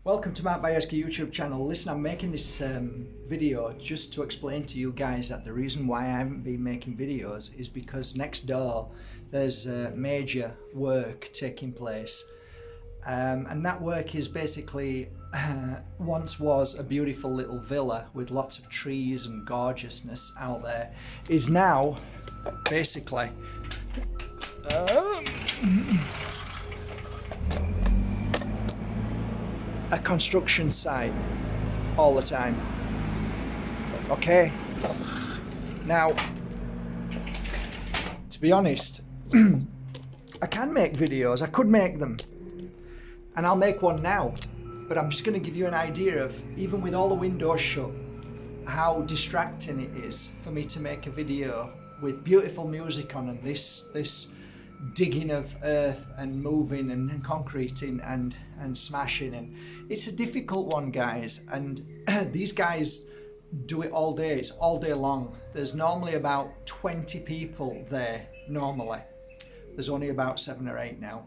Welcome to my Bajerski YouTube channel. Listen, I'm making this video just to explain to you guys that the reason why I haven't been making videos is because next door there's major work taking place, and that work is basically once was a beautiful little villa with lots of trees and gorgeousness out there, is now basically a construction site all the time. Okay, now to be honest, I can make videos, I could make them, and I'll make one now, but I'm just going to give you an idea of, even with all the windows shut, how distracting it is for me to make a video with beautiful music on and this digging of earth and moving and concreting and smashing, and it's a difficult one, guys, and these guys do it all day. It's all day long. There's normally about 20 people there normally. There's only about 7 or 8 now,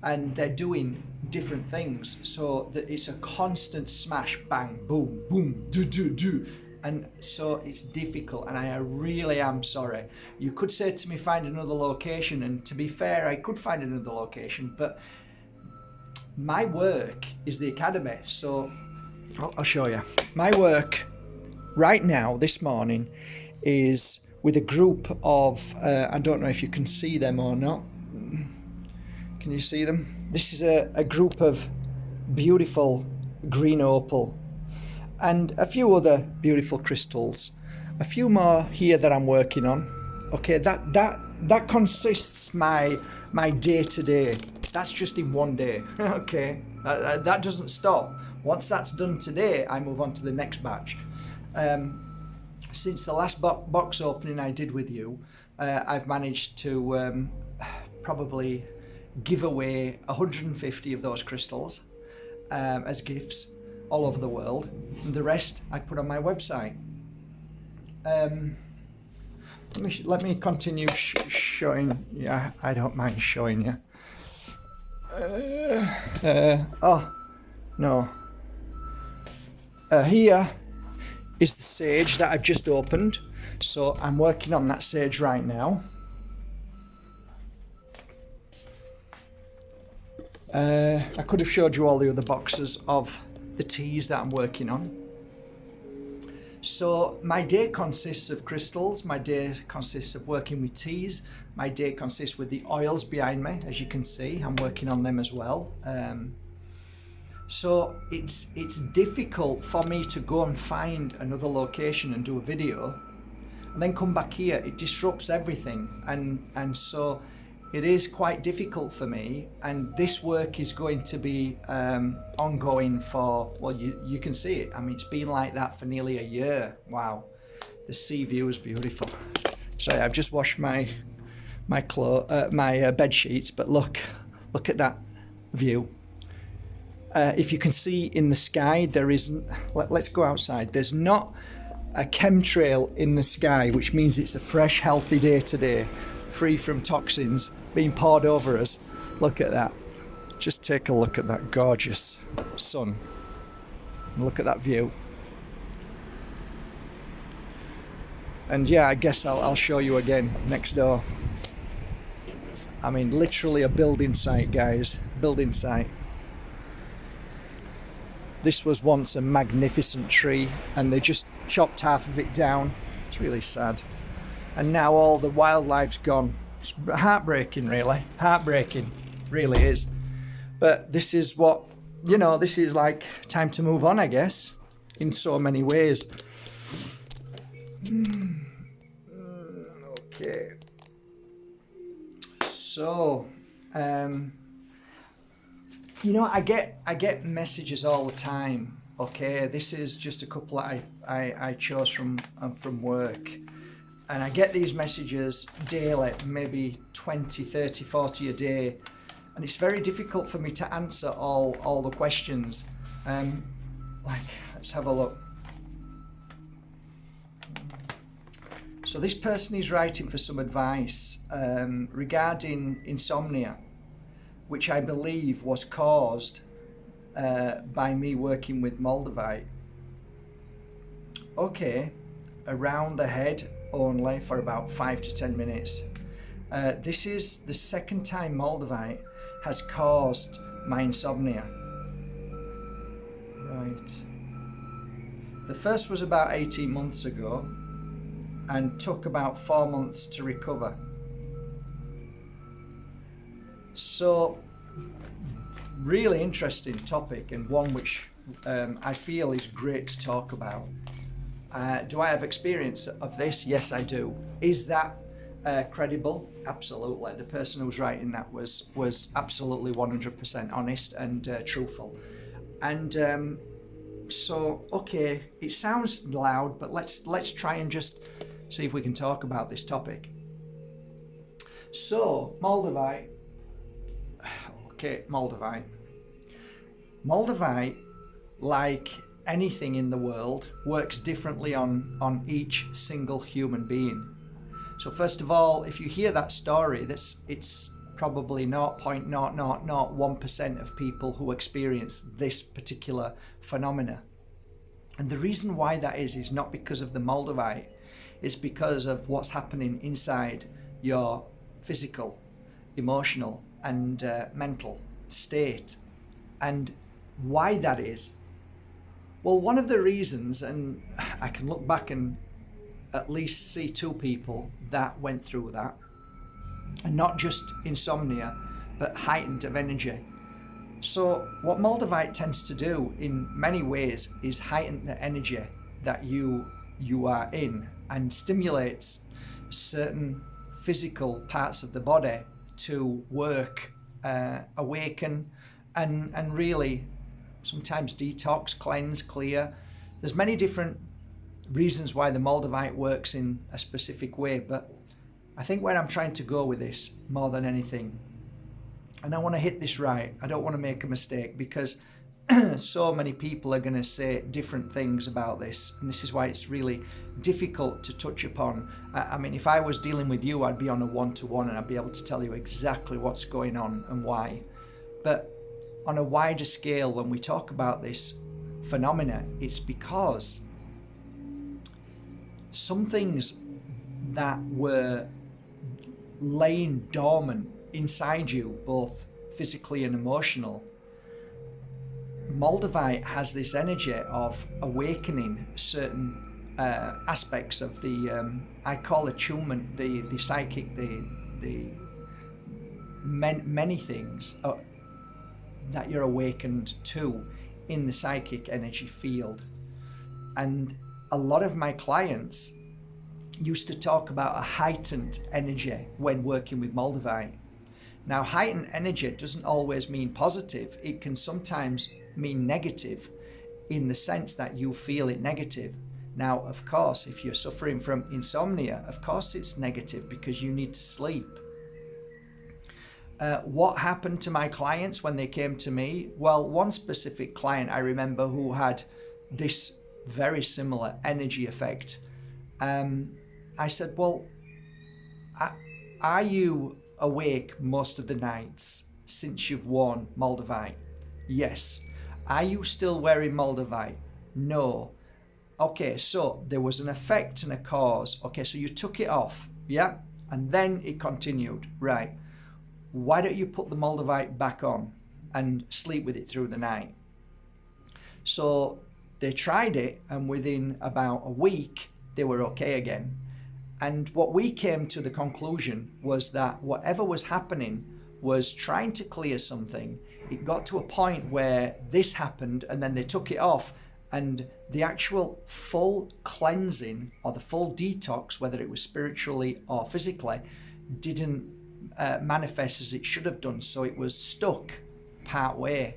and they're doing different things, so that it's a constant smash, bang, boom, boom, do, and so it's difficult, and I really am sorry. You could say to me, find another location, and to be fair, I could find another location, but my work is the academy. So I'll show you. My work right now, this morning, is with a group of, I don't know if you can see them or not. Can you see them? This is a group of beautiful green opal and a few other beautiful crystals. A few more here that I'm working on. Okay, that consists my day-to-day. That's just in one day. Okay, that doesn't stop. Once that's done today, I move on to the next batch. Since the last box opening I did with you, I've managed to probably give away 150 of those crystals as gifts all over the world, and the rest I put on my website. Let me continue showing. Yeah, I don't mind showing you. Oh no. Here is the sage that I've just opened, so I'm working on that sage right now. I could have showed you all the other boxes of the teas that I'm working on. So my day consists of crystals, my day consists of working with teas, my day consists with the oils behind me. As you can see, I'm working on them as well. So it's difficult for me to go and find another location and do a video and then come back here. It disrupts everything, and so it is quite difficult for me, and this work is going to be ongoing for, well, you can see it. I mean, it's been like that for nearly a year. Wow, the sea view is beautiful. Sorry, I've just washed my bed sheets, but look at that view. If you can see in the sky, there isn't. Let's go outside. There's not a chemtrail in the sky, which means it's a fresh, healthy day today, free from toxins being poured over us. Look at that. Just take a look at that gorgeous sun. And look at that view. And yeah, I guess I'll show you again next door. I mean, literally a building site, guys. Building site. This was once a magnificent tree, and they just chopped half of it down. It's really sad. And now all the wildlife's gone. It's heartbreaking, really. Heartbreaking, really is. But this is what, this is like time to move on, I guess, in so many ways. Okay. So, I get messages all the time. Okay, this is just a couple that I chose from work. And I get these messages daily, maybe 20, 30, 40 a day. And it's very difficult for me to answer all the questions. Let's have a look. So this person is writing for some advice regarding insomnia, which I believe was caused by me working with Moldavite. Okay, around the head only for about 5 to 10 minutes. This is the second time Moldavite has caused my insomnia. Right. The first was about 18 months ago and took about 4 months to recover. So, really interesting topic, and one which I feel is great to talk about. Do I have experience of this? Yes, I do. Is that credible? Absolutely. The person who was writing that was absolutely 100% honest and truthful. And so, okay, it sounds loud, but let's try and just see if we can talk about this topic. So, Moldavite. Okay, Moldavite. Moldavite, like anything in the world, works differently on each single human being. So first of all, if you hear that story, it's probably 0.0001% of people who experience this particular phenomena. And the reason why that is not because of the Moldavite, it's because of what's happening inside your physical, emotional, and mental state. And why that is, well, one of the reasons, and I can look back and at least see 2 people that went through that, and not just insomnia, but heightened of energy. So what Moldavite tends to do in many ways is heighten the energy that you are in, and stimulates certain physical parts of the body to work, awaken, and really sometimes detox, cleanse, clear. There's many different reasons why the Moldavite works in a specific way, but I think where I'm trying to go with this more than anything, and I want to hit this right, I don't want to make a mistake, because so many people are going to say different things about this, and this is why it's really difficult to touch upon. I mean, if I was dealing with you, I'd be on a one-to-one and I'd be able to tell you exactly what's going on and why. But on a wider scale, when we talk about this phenomena, it's because some things that were laying dormant inside you, both physically and emotional, Moldavite has this energy of awakening certain aspects of the I call attunement, the psychic, the many things that you're awakened to in the psychic energy field. And a lot of my clients used to talk about a heightened energy when working with Moldavite. Now, heightened energy doesn't always mean positive. It can sometimes mean negative, in the sense that you feel it negative. Now, of course, if you're suffering from insomnia, of course it's negative because you need to sleep. What happened to my clients when they came to me? Well, one specific client I remember who had this very similar energy effect. I said, well, are you awake most of the nights since you've worn Moldavite? Yes. Are you still wearing Moldavite? No. Okay, so there was an effect and a cause. Okay, so you took it off, yeah? And then it continued, right? Why don't you put the Moldavite back on and sleep with it through the night? So they tried it, and within about a week, they were okay again. And what we came to the conclusion was that whatever was happening was trying to clear something. It got to a point where this happened, and then they took it off, and the actual full cleansing or the full detox, whether it was spiritually or physically, didn't manifest as it should have done. So it was stuck part way.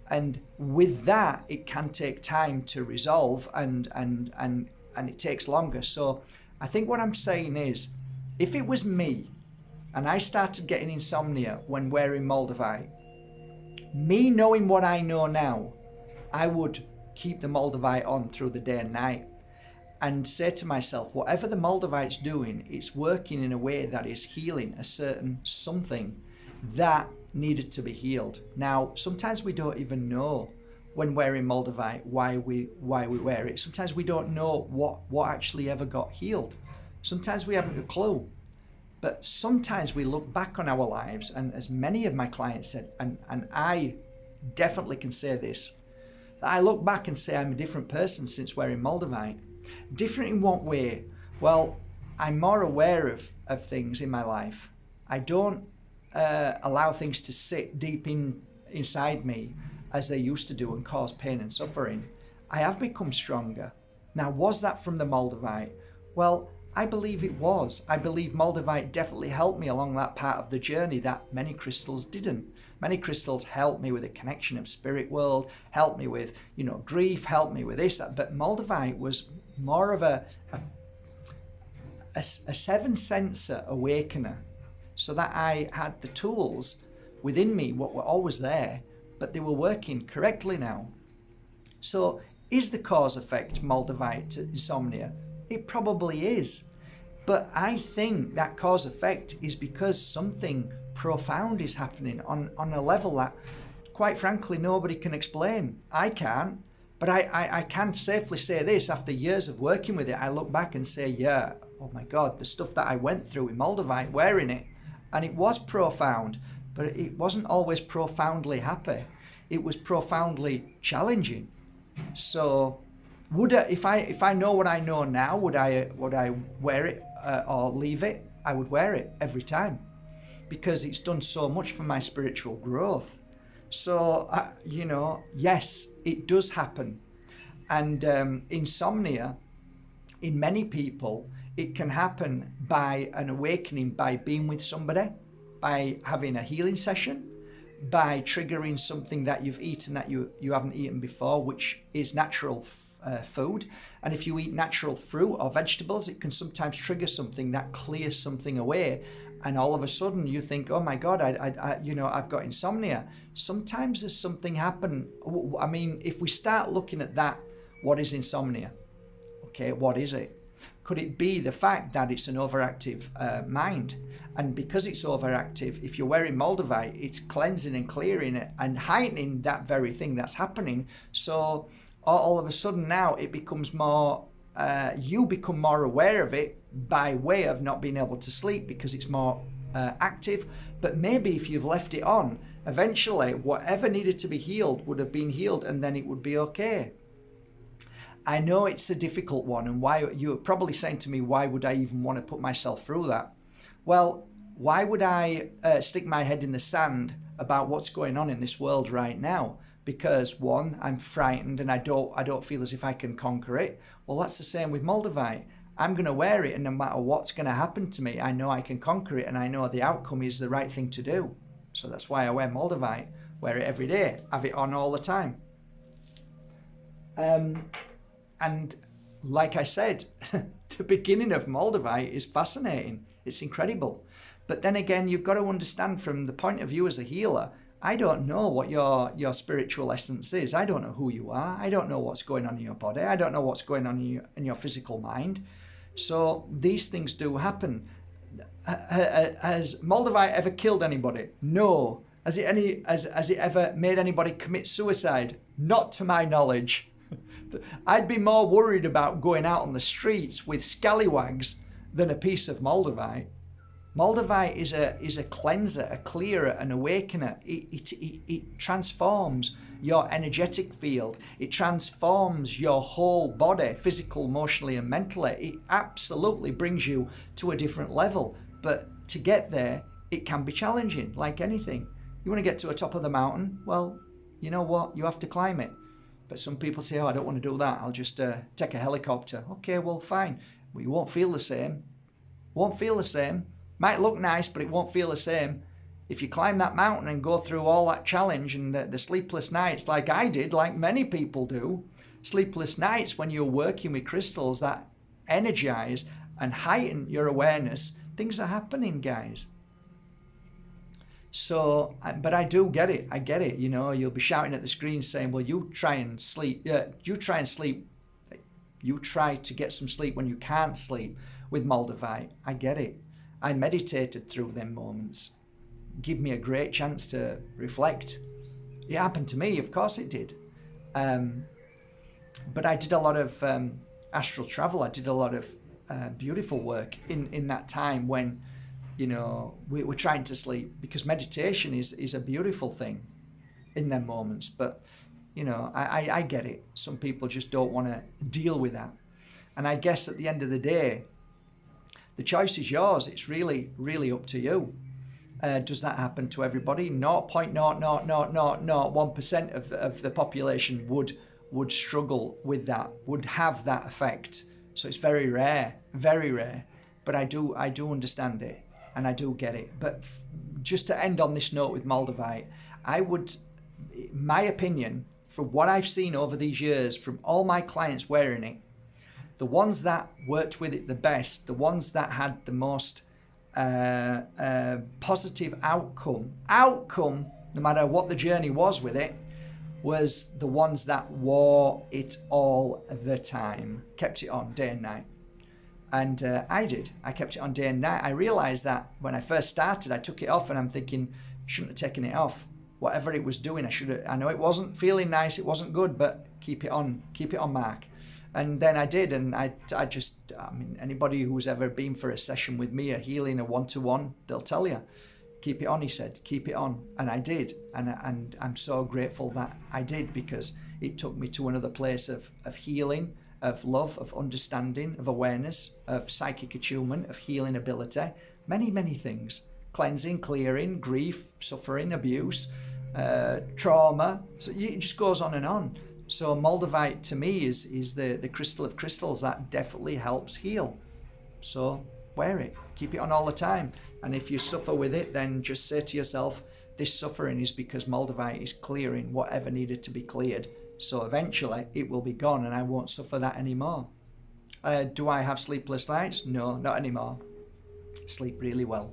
And with that, it can take time to resolve, and it takes longer. So I think what I'm saying is, if it was me and I started getting insomnia when wearing Moldavite, me knowing what I know now, I would keep the Moldavite on through the day and night and say to myself, whatever the Moldavite's doing, it's working in a way that is healing a certain something that needed to be healed. Now, sometimes we don't even know when wearing Moldavite, why we wear it. Sometimes we don't know what actually ever got healed. Sometimes we haven't a clue. But sometimes we look back on our lives, and as many of my clients said, and I definitely can say this, that I look back and say I'm a different person since wearing Moldavite. Different in what way? Well, I'm more aware of things in my life. I don't allow things to sit deep inside me as they used to do and cause pain and suffering. I have become stronger. Now, was that from the Moldavite? Well, I believe it was. I believe Moldavite definitely helped me along that part of the journey that many crystals didn't. Many crystals helped me with a connection of spirit world, helped me with, grief, helped me with this, that. But Moldavite was more of a seven sensor awakener, so that I had the tools within me, what were always there, but they were working correctly now. So is the cause effect Moldavite insomnia? It probably is. But I think that cause effect is because something profound is happening on a level that, quite frankly, nobody can explain. I can't. But I can safely say this, after years of working with it, I look back and say, yeah, oh my God, the stuff that I went through with Moldavite, wearing it, and it was profound, but it wasn't always profoundly happy. It was profoundly challenging. So would I, if I know what I know now, would I wear it or leave it? I would wear it every time, because it's done so much for my spiritual growth. So, yes, it does happen. And insomnia, in many people, it can happen by an awakening, by being with somebody, by having a healing session, by triggering something that you've eaten that you haven't eaten before, which is natural food. And if you eat natural fruit or vegetables, it can sometimes trigger something that clears something away. And all of a sudden you think, oh my God, I've got insomnia. Sometimes there's something happen. I mean, if we start looking at that, what is insomnia? Okay, what is it? Could it be the fact that it's an overactive mind? And because it's overactive, if you're wearing Moldavite, it's cleansing and clearing it and heightening that very thing that's happening. So all of a sudden now it becomes more, you become more aware of it by way of not being able to sleep because it's more active. But maybe if you've left it on, eventually whatever needed to be healed would have been healed, and then it would be okay. I know it's a difficult one, and why you're probably saying to me, why would I even want to put myself through that? Well, why would I stick my head in the sand about what's going on in this world right now? Because one, I'm frightened and I don't feel as if I can conquer it. Well, that's the same with Moldavite. I'm going to wear it, and no matter what's going to happen to me, I know I can conquer it, and I know the outcome is the right thing to do. So that's why I wear Moldavite, wear it every day, have it on all the time. And like I said, the beginning of Moldavite is fascinating. It's incredible. But then again, you've got to understand from the point of view as a healer, I don't know what your spiritual essence is. I don't know who you are. I don't know what's going on in your body. I don't know what's going on in your physical mind. So these things do happen. Has Moldavite ever killed anybody? No. Has it ever made anybody commit suicide? Not to my knowledge. I'd be more worried about going out on the streets with scallywags than a piece of Moldavite. Moldavite is a cleanser, a clearer, an awakener. It transforms your energetic field. It transforms your whole body, physical, emotionally, and mentally. It absolutely brings you to a different level. But to get there, it can be challenging, like anything. You want to get to the top of the mountain? Well, you know what? You have to climb it. But some people say, oh, I don't want to do that. I'll just take a helicopter. Okay, well, fine. Well, you won't feel the same. Won't feel the same. Might look nice, but it won't feel the same. If you climb that mountain and go through all that challenge and the sleepless nights like I did, like many people do, sleepless nights when you're working with crystals that energize and heighten your awareness, things are happening, guys. So, but I do get it. I get it. You know, you'll be shouting at the screen saying, well, you try and sleep. You try and sleep. You try to get some sleep when you can't sleep with Moldavite. I get it. I meditated through them moments. Give me a great chance to reflect. It happened to me, of course it did. But I did a lot of astral travel. I did a lot of beautiful work in that time when, you know, we were trying to sleep, because meditation is a beautiful thing in them moments. But, you know, I get it. Some people just don't want to deal with that. And I guess at the end of the day, the choice is yours. It's really, really up to you. Does that happen to everybody? 0.00001% of the population would struggle with that, would have that effect. So it's very rare, very rare. But I do understand it, and I do get it. But just to end on this note with Moldavite, my opinion, from what I've seen over these years, from all my clients wearing it, the ones that worked with it the best, the ones that had the most positive outcome, no matter what the journey was with it, was the ones that wore it all the time, kept it on day and night. And I did. I kept it on day and night. I realized that when I first started, I took it off and I'm thinking, shouldn't have taken it off. Whatever it was doing, I know it wasn't feeling nice, it wasn't good, but keep it on, Mark. And then I did, and I mean, anybody who's ever been for a session with me, a healing, a one-to-one, they'll tell you, keep it on, he said, keep it on. And I did, and I'm so grateful that I did, because it took me to another place of healing, of love, of understanding, of awareness, of psychic attunement, of healing ability, many, many things. Cleansing, clearing, grief, suffering, abuse, trauma. So it just goes on and on. So Moldavite to me is the crystal of crystals that definitely helps heal. So wear it, keep it on all the time. And if you suffer with it, then just say to yourself, this suffering is because Moldavite is clearing whatever needed to be cleared. So eventually it will be gone and I won't suffer that anymore. Do I have sleepless nights? No, not anymore. Sleep really well.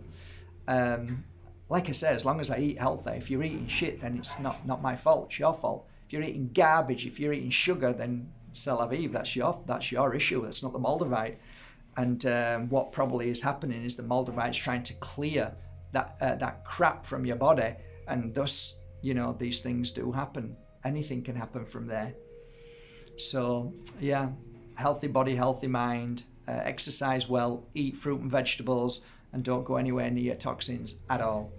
Like I say, as long as I eat healthy, if you're eating shit, then it's not my fault, it's your fault. If you're eating garbage, if you're eating sugar, then c'est la vie, that's your issue, that's not the Moldavite. And what probably is happening is the Moldavite's trying to clear that crap from your body, and thus, you know, these things do happen. Anything can happen from there. So yeah, healthy body, healthy mind, exercise well, eat fruit and vegetables, and don't go anywhere near toxins at all.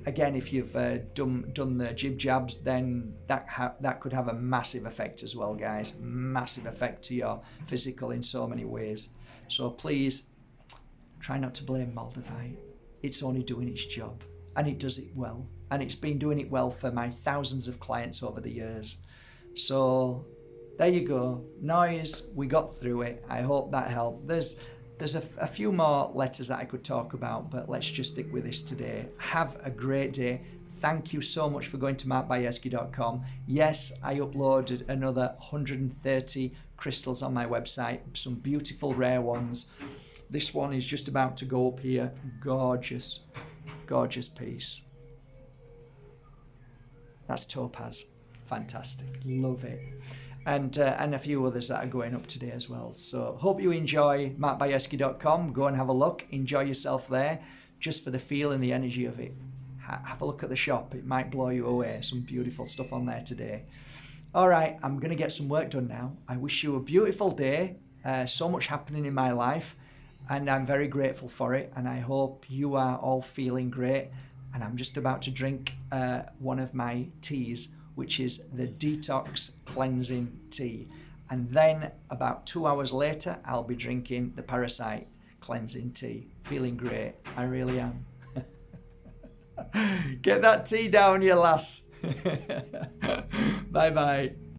Again, if you've done the jib jabs, then that could have a massive effect as well, guys. Massive effect to your physical in so many ways. So please try not to blame Moldavite. It's only doing its job, and it does it well. And it's been doing it well for my thousands of clients over the years. So there you go. Noise, we got through it. I hope that helped. There's a few more letters that I could talk about, but let's just stick with this today. Have a great day. Thank you so much for going to markbajerski.com. Yes, I uploaded another 130 crystals on my website, some beautiful rare ones. This one is just about to go up here. Gorgeous, gorgeous piece. That's topaz. Fantastic. Love it. And a few others that are going up today as well. So hope you enjoy markbajerski.com. Go and have a look. Enjoy yourself there, just for the feel and the energy of it. Have a look at the shop. It might blow you away. Some beautiful stuff on there today. All right, I'm going to get some work done now. I wish you a beautiful day. So much happening in my life, and I'm very grateful for it. And I hope you are all feeling great. And I'm just about to drink one of my teas, which is the Detox Cleansing Tea. And then about 2 hours later, I'll be drinking the Parasite Cleansing Tea. Feeling great, I really am. Get that tea down, you lass. Bye-bye.